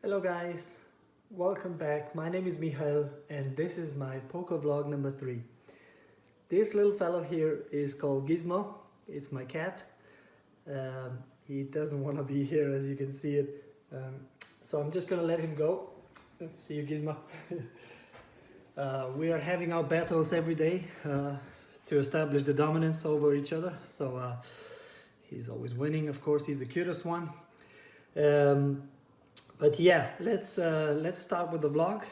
Hello guys, welcome back. My name is Mihael and this is my poker vlog number 3. This little fellow here is called Gizmo. It's my cat. He doesn't want to be here, as you can see it. So I'm just gonna let him go. See you, Gizmo. We are having our battles every day to establish the dominance over each other. So he's always winning, of course. He's the cutest one. But yeah, let's start with the vlog.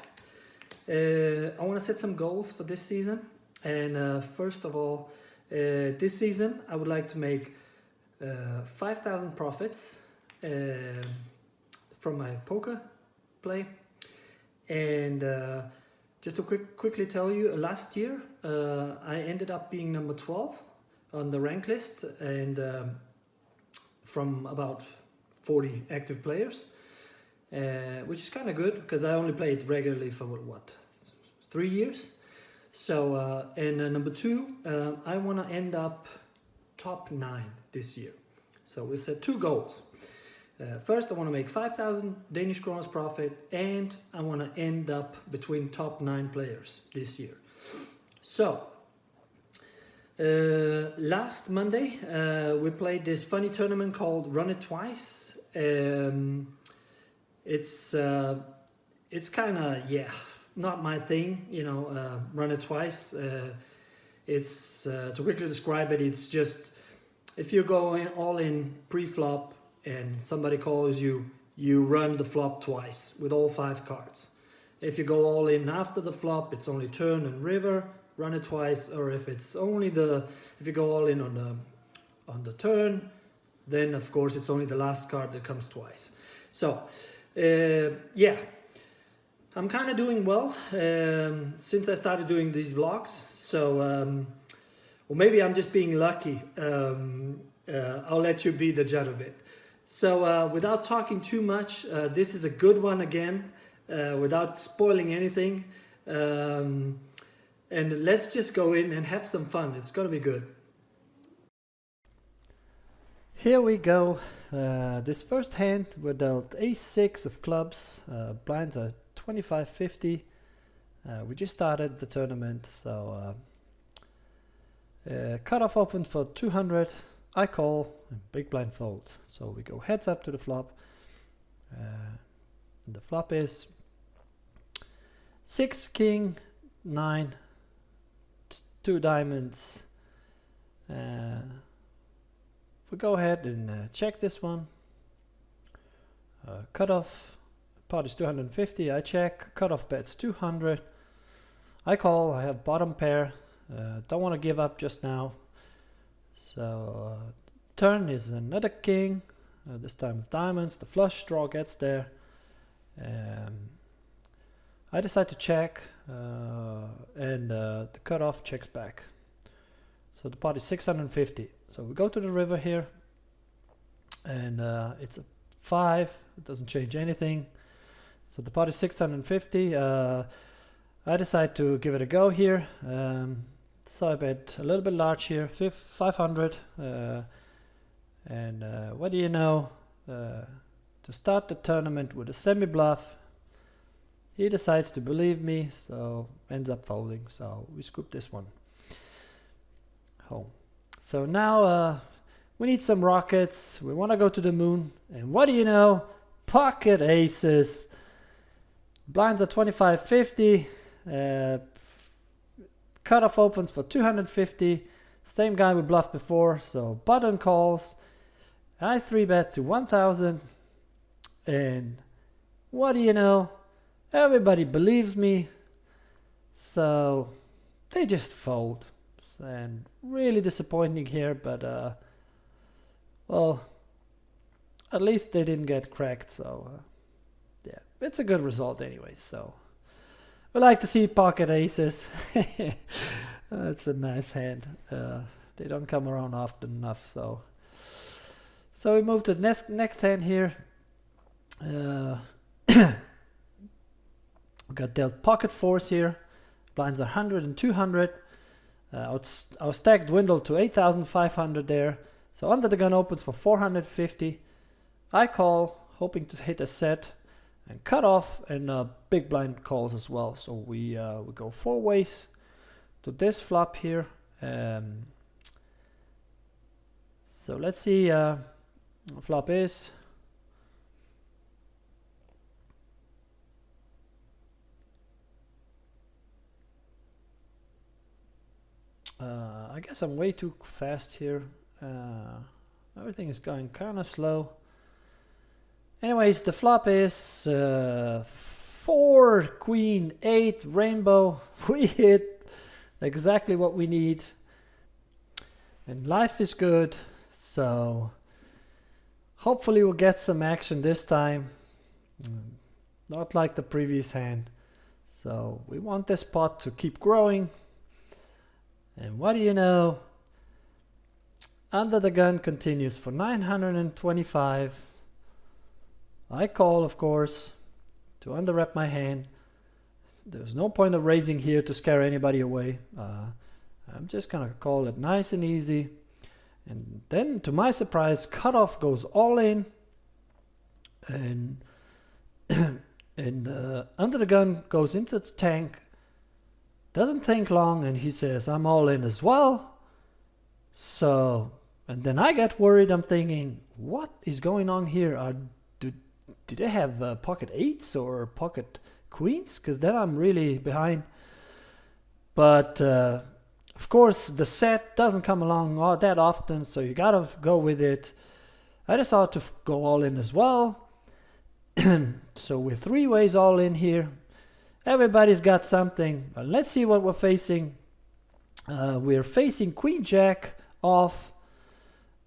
I want to set some goals for this season, and first of all, this season I would like to make 5,000 profits from my poker play. And just to quickly tell you, last year I ended up being number 12 on the rank list, and from about 40 active players. Which is kind of good because I only played regularly for what 3 years. So and number 2, I want to end up top 9 this year. So we set 2 goals. First, I want to make 5,000 Danish kroners profit, and I want to end up between top 9 players this year. So last Monday we played this funny tournament called Run It Twice. It's kind of, not my thing, you know, Run It Twice. It's to quickly describe it, it's just if you go all in pre-flop and somebody calls you, you run the flop twice with all 5 cards. If you go all in after the flop, it's only turn and river, run it twice. Or if it's only if you go all in on the turn, then of course it's only the last card that comes twice. So yeah, I'm kind of doing well since I started doing these vlogs. So or maybe I'm just being lucky. I'll let you be the judge of it. So without talking too much, this is a good one again, without spoiling anything, and let's just go in and have some fun. It's gonna be good. Here we go. This first hand we're dealt ace-6 of clubs. Blinds are 25-50. We just started the tournament, so cutoff opens for 200. I call and big blind folds. So we go heads up to the flop. The flop is 6 king 9 2 diamonds. We go ahead and check this one. Cutoff pot is 250. I check. Cutoff bets 200. I call. I have bottom pair. Don't want to give up just now. So turn is another king. This time with diamonds. The flush draw gets there. I decide to check, and the cutoff checks back. So the pot is 650. So we go to the river here, and it's a 5. It doesn't change anything. So the pot is 650. I decide to give it a go here. So I bet a little bit large here, 500. And what do you know? To start the tournament with a semi-bluff, he decides to believe me, so ends up folding. So we scoop this one home. So now we need some rockets. We want to go to the moon. And what do you know? Pocket aces. Blinds are 25-50. Cutoff opens for 250. Same guy we bluffed before. So button calls. I 3-bet to 1,000. And what do you know? Everybody believes me. So they just fold. And really disappointing here, but well, at least they didn't get cracked, so yeah, it's a good result anyways. So we like to see pocket aces. That's a nice hand. They don't come around often enough, so we move to the next hand here. We got dealt pocket 4s here. Blinds are 100 and 200. Our stack dwindled to 8,500 there. So under the gun opens for 450. I call, hoping to hit a set. and cut off, and big blind calls as well. So we go 4 ways to this flop here. So let's see what flop is. I guess I'm way too fast here. Everything is going kind of slow. Anyways, the flop is 4 queen 8 rainbow. We hit exactly what we need, and life is good. So hopefully we'll get some action this time, not like the previous hand. So we want this pot to keep growing. And what do you know? Under the gun continues for 925. I call, of course, to underwrap my hand. There's no point of raising here to scare anybody away. I'm just gonna call it nice and easy. And then, to my surprise, cutoff goes all in. And, under the gun goes into the tank. Doesn't think long, and he says, I'm all in as well. So, and then I get worried. I'm thinking, what is going on here? Do they have pocket 8s or pocket queens? Because then I'm really behind. But of course, the set doesn't come along all that often, so you gotta go with it. I decided to go all in as well. So we're 3 ways all in here. Everybody's got something. Let's see what we're facing. We're facing Queen Jack off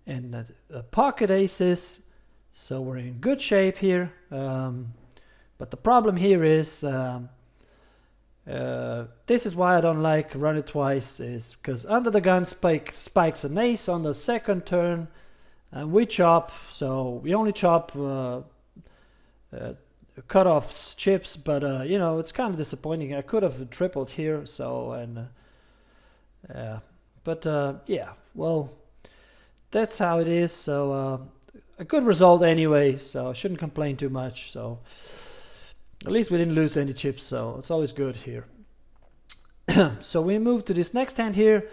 and pocket aces. So we're in good shape here. But the problem here is, this is why I don't like run it twice, is because under the gun spikes an ace on the second turn. And we chop, so we only chop cutoffs chips, but you know, it's kind of disappointing. I could have tripled here, so, and yeah, well, that's how it is. So a good result anyway, so I shouldn't complain too much. So at least we didn't lose any chips, so it's always good here. So we move to this next hand here,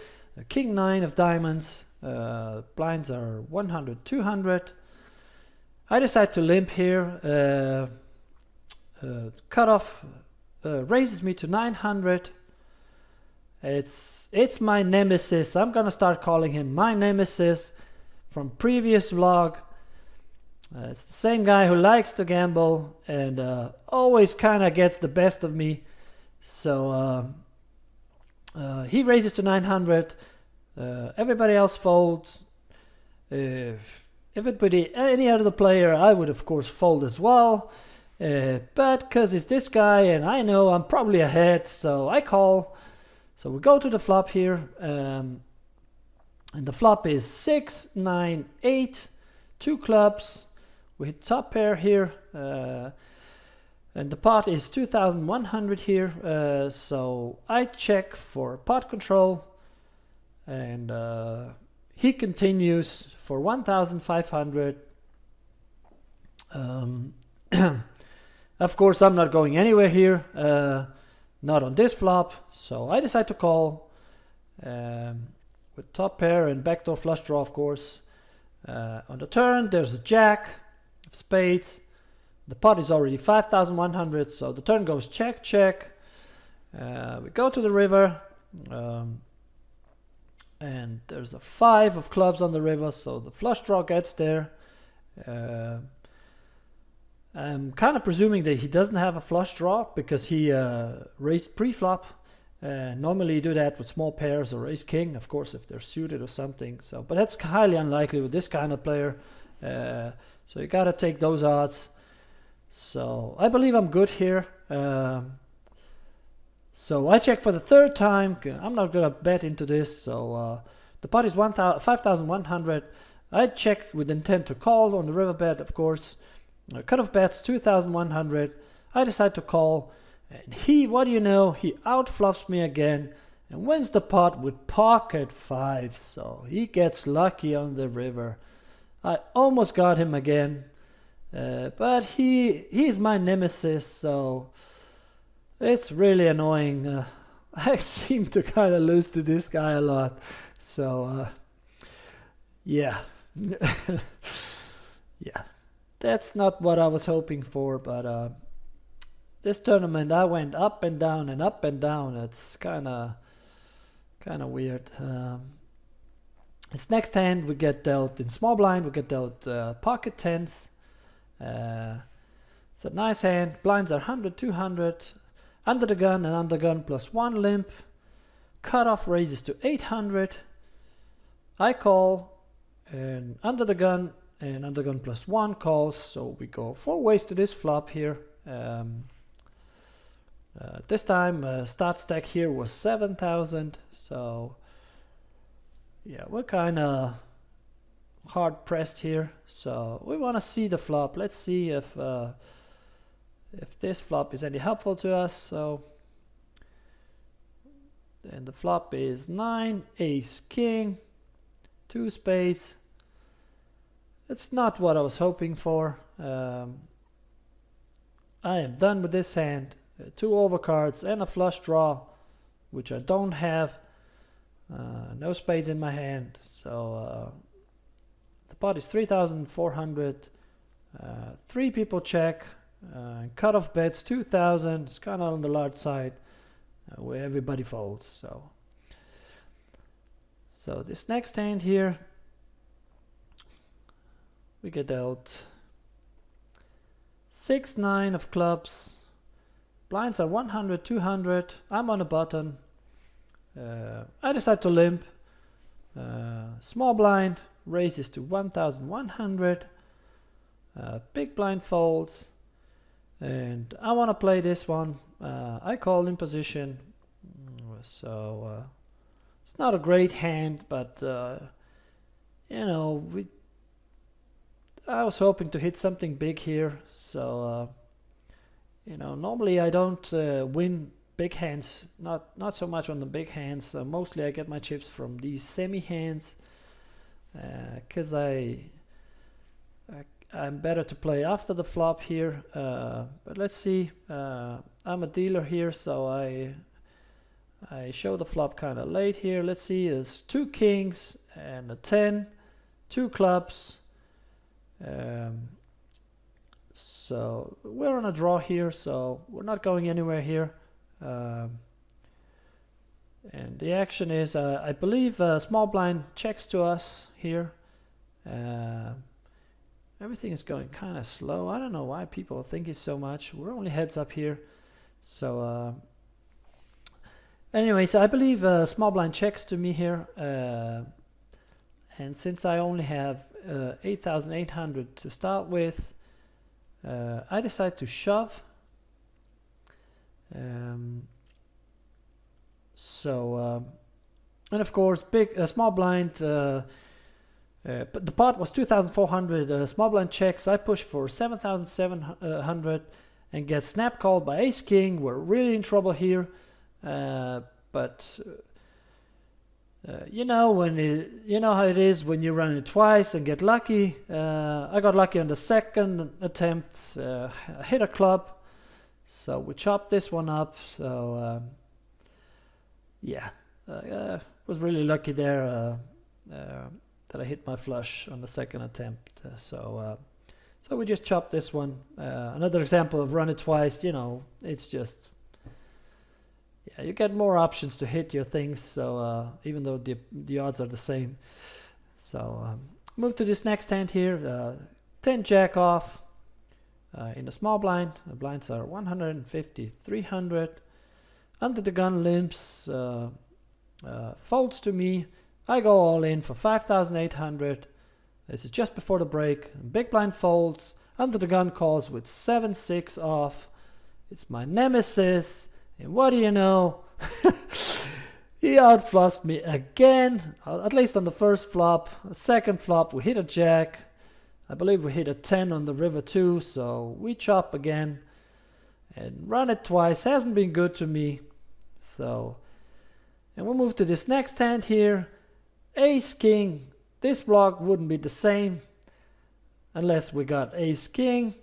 King 9 of diamonds. Blinds are 100, 200. I decide to limp here. Cutoff raises me to 900. It's my nemesis. I'm gonna start calling him my nemesis from previous vlog. It's the same guy who likes to gamble and always kind of gets the best of me. So he raises to 900. Everybody else folds. If it would be any other player, I would of course fold as well. But because it's this guy and I know I'm probably ahead, so I call. So we go to the flop here, and the flop is 6, 9, 8, 2 clubs. We hit top pair here, and the pot is 2,100 here. So I check for pot control, and he continues for 1,500. Of course, I'm not going anywhere here, not on this flop, so I decide to call with top pair and backdoor flush draw, of course. On the turn, there's a jack of spades. The pot is already 5,100, so the turn goes check, check. We go to the river, and there's a 5 of clubs on the river, so the flush draw gets there. I'm kind of presuming that he doesn't have a flush draw because he raised pre-flop. Normally you do that with small pairs or ace king, of course, if they're suited or something. So, but that's highly unlikely with this kind of player. So you gotta take those odds. So I believe I'm good here. So I check for the 3rd time. I'm not gonna bet into this. So the pot is 5,100. I check with intent to call on the river bet, of course. Cutoff bets 2,100. I decide to call, and what do you know? He outflops me again and wins the pot with pocket 5. So he gets lucky on the river. I almost got him again. But he's my nemesis, so it's really annoying. I seem to kind of lose to this guy a lot, so yeah. Yeah, that's not what I was hoping for, but this tournament I went up and down and up and down. It's kind of weird. This next hand we get dealt in small blind, we get dealt pocket tens. It's a nice hand. Blinds are 100, 200, under the gun and under gun plus 1 limp. Cutoff raises to 800. I call, and under the gun and under gun plus 1 calls, so we go 4 ways to this flop here. This time start stack here was 7,000, so yeah, we're kind of hard pressed here, so we want to see the flop. Let's see if this flop is any helpful to us. So then the flop is 9 ace king 2 spades. It's not what I was hoping for. I am done with this hand. 2 overcards and a flush draw, which I don't have. No spades in my hand, so the pot is 3,400. 3 people check. Cutoff bets 2,000. It's kind of on the large side, where everybody folds. So this next hand here, we get dealt 6-9 of clubs. Blinds are 100, 200. I'm on a button. I decide to limp. Small blind raises to 1,100. Big blind folds. And I want to play this one. I call in position. So it's not a great hand, but you know, I was hoping to hit something big here. So you know, normally I don't win big hands, not so much on the big hands. Mostly I get my chips from these semi hands, because I'm better to play after the flop here. But let's see. I'm a dealer here, so I show the flop kind of late here. Let's see. There's 2 kings and a 10, 2 clubs. So we're on a draw here, so we're not going anywhere here. And the action is, I believe small blind checks to us here. Everything is going kind of slow. I don't know why people think it's so much. We're only heads up here. So anyways, I believe small blind checks to me here. And since I only have 8,800 to start with, I decide to shove. And of course, small blind. But the pot was 2,400. Small blind checks. I push for 7,700 and get snap called by ace king. We're really in trouble here. But you know you know how it is when you run it twice and get lucky. I got lucky on the second attempt. I hit a club, so we chopped this one up. So yeah, was really lucky there that I hit my flush on the second attempt. So we just chopped this one. Another example of run it twice. You know, it's just. Yeah, you get more options to hit your things, so even though the odds are the same. So move to this next hand here. 10 jack off in a small blind. The blinds are 150, 300. Under the gun limps, folds to me. I go all in for 5,800. This is just before the break. Big blind folds. Under the gun calls with 7-6 off. It's my nemesis. And what do you know? He outfluffed me again, at least on the first flop. The second flop, we hit a jack. I believe we hit a 10 on the river too, so we chop again. And run it twice, hasn't been good to me. So, and we'll move to this next hand here. Ace king, this block wouldn't be the same. unless we got ace king.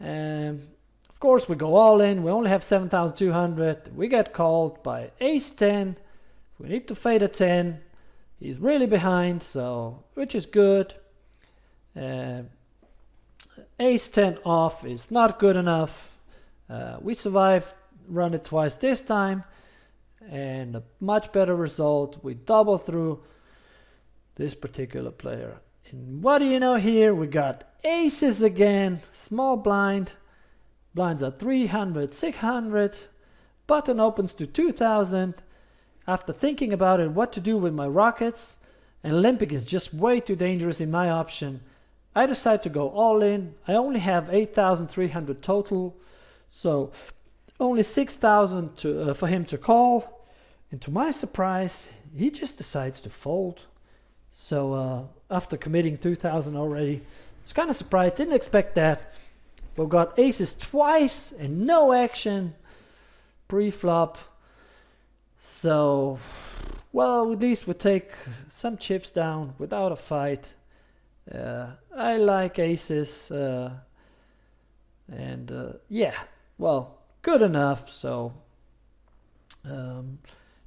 Of course, we go all in. We only have 7,200. We get called by ace 10. We need to fade a 10. He's really behind, so which is good. Ace 10 off is not good enough. We survived, run it twice this time, and a much better result. We double through this particular player. And what do you know here? We got aces again, small blind. Blinds are 300, 600. Button opens to 2,000. After thinking about it, what to do with my rockets, and Olympic is just way too dangerous in my option, I decide to go all in. I only have 8,300 total, so only 6,000 for him to call. And to my surprise, he just decides to fold. So after committing 2,000 already, I was kind of surprised, didn't expect that. We've got aces twice and no action pre-flop. So, well, with these we take some chips down without a fight. I like aces, and yeah, well, good enough. So, I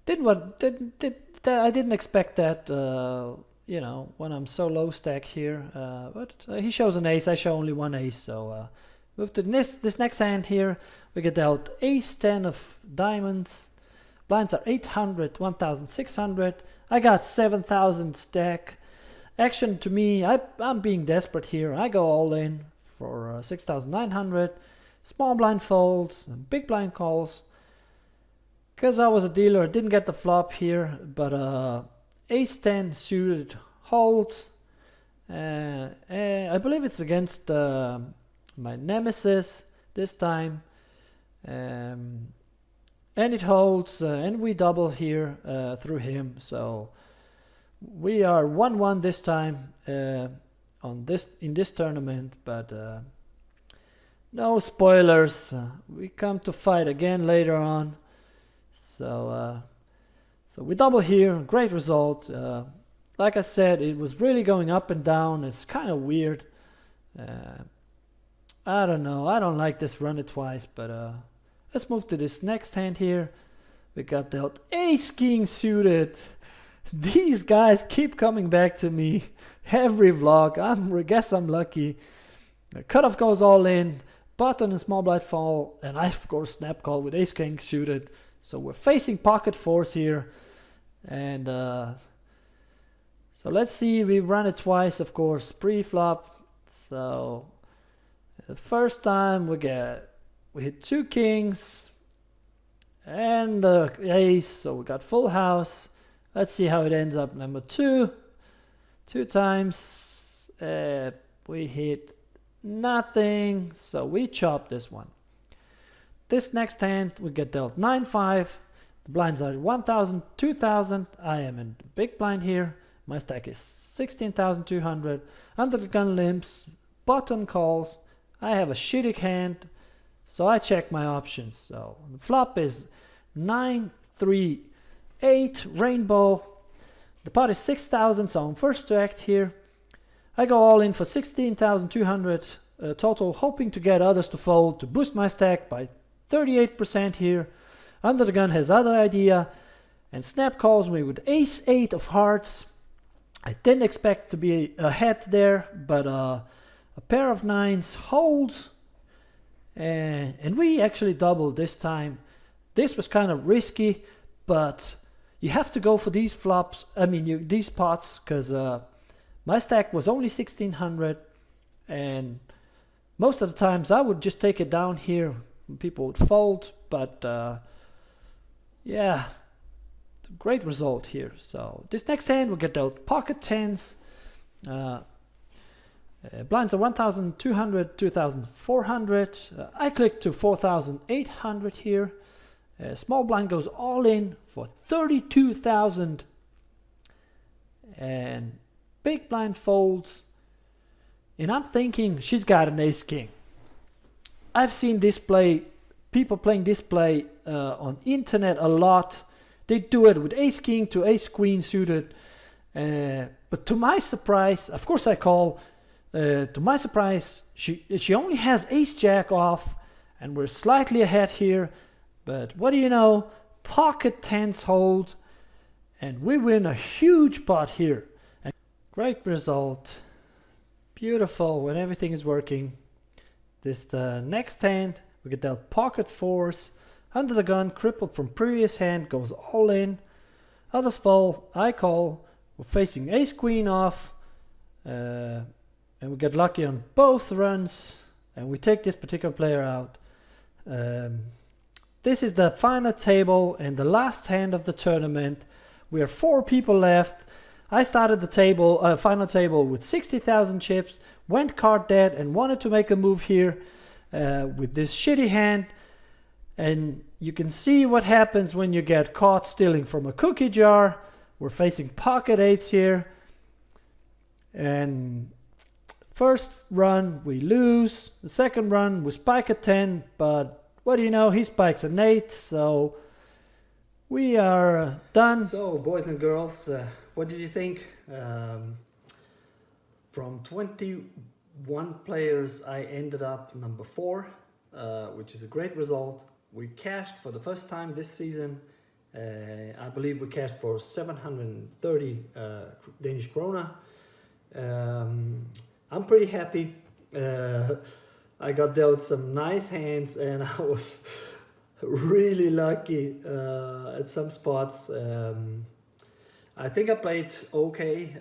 didn't expect that. You know, when I'm so low stack here, but he shows an ace. I show only one ace. So, move to this next hand here. We get dealt ace 10 of diamonds. Blinds are 800, 1,600. I got 7,000 stack. Action to me, I'm being desperate here. I go all in for 6,900. Small blind folds, and big blind calls. Because I was a dealer, I didn't get the flop here, but ace 10 suited holds. I believe it's against my nemesis this time. And it holds, and we double here through him. So we are 1-1 this time in this tournament, but no spoilers. We come to fight again later on. So we double here. Great result. Like I said, it was really going up and down. It's kind of weird. I don't know. I don't like this run it twice, but let's move to this next hand here. We got dealt ace king suited. These guys keep coming back to me every vlog. I guess I'm lucky. Cutoff goes all in. Button and small blind fall. And I, of course, snap call with ace king suited. So we're facing pocket fours here. And so let's see. We run it twice, of course, pre-flop. So the first time we hit 2 kings and the ace, so we got full house. Let's see how it ends up. Number 2, 2 times. We hit nothing, so we chop this one. This next hand we get dealt 9-5. The blinds are 1,000, 2,000. I am in the big blind here. My stack is 16,200. Under the gun limps, button calls. I have a shitty hand, so I check my options. So the flop is 9, 3, 8, rainbow. The pot is 6,000, so I'm first to act here. I go all in for 16,200 total, hoping to get others to fold to boost my stack by 38% here. Under the gun has other idea and snap calls me with ace 8 of hearts. I didn't expect to be ahead there, but a pair of 9s holds. And we actually doubled this time. This was kind of risky, but you have to go for these flops. I mean, these pots, because my stack was only 1,600, and most of the times I would just take it down here. People would fold, but yeah, great result here. So this next hand we get dealt pocket 10s. Blinds are 1,200, 2,400. I click to 4,800 here. Small blind goes all in for 32,000. And big blind folds. And I'm thinking she's got an ace king. I've seen this play, people playing this play on internet a lot. They do it with ace king to ace queen suited. But to my surprise, of course I call. To my surprise, she only has ace-jack off, and we're slightly ahead here. But what do you know? Pocket tens hold, and we win a huge pot here. And great result. Beautiful when everything is working. This next hand, we get dealt pocket fours. Under the gun, crippled from previous hand, goes all in. Others fall, I call. We're facing ace queen off. And we get lucky on both runs. And we take this particular player out. This is the final table and the last hand of the tournament. We are 4 people left. I started the final table with 60,000 chips, went card dead and wanted to make a move here with this shitty hand. And you can see what happens when you get caught stealing from a cookie jar. We're facing pocket eights here. And first run we lose. The second run we spike a 10, but what do you know, he spikes an 8, so we are done. So boys and girls, what did you think? From 21 players I ended up number 4, which is a great result. We cashed for the first time this season. I believe we cashed for 730 Danish krona. I'm pretty happy. I got dealt some nice hands and I was really lucky at some spots. I think I played okay.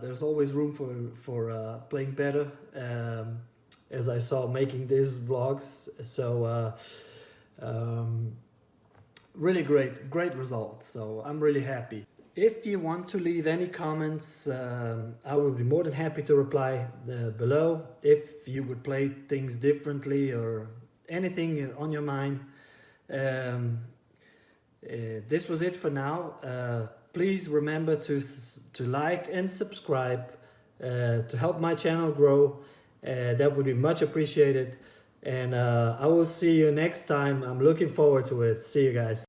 There's always room for playing better, as I saw making these vlogs. So really great result. So I'm really happy. If you want to leave any comments, I will be more than happy to reply below. If you would play things differently or anything on your mind. This was it for now. Please remember to like and subscribe to help my channel grow. That would be much appreciated. And I will see you next time. I'm looking forward to it. See you guys.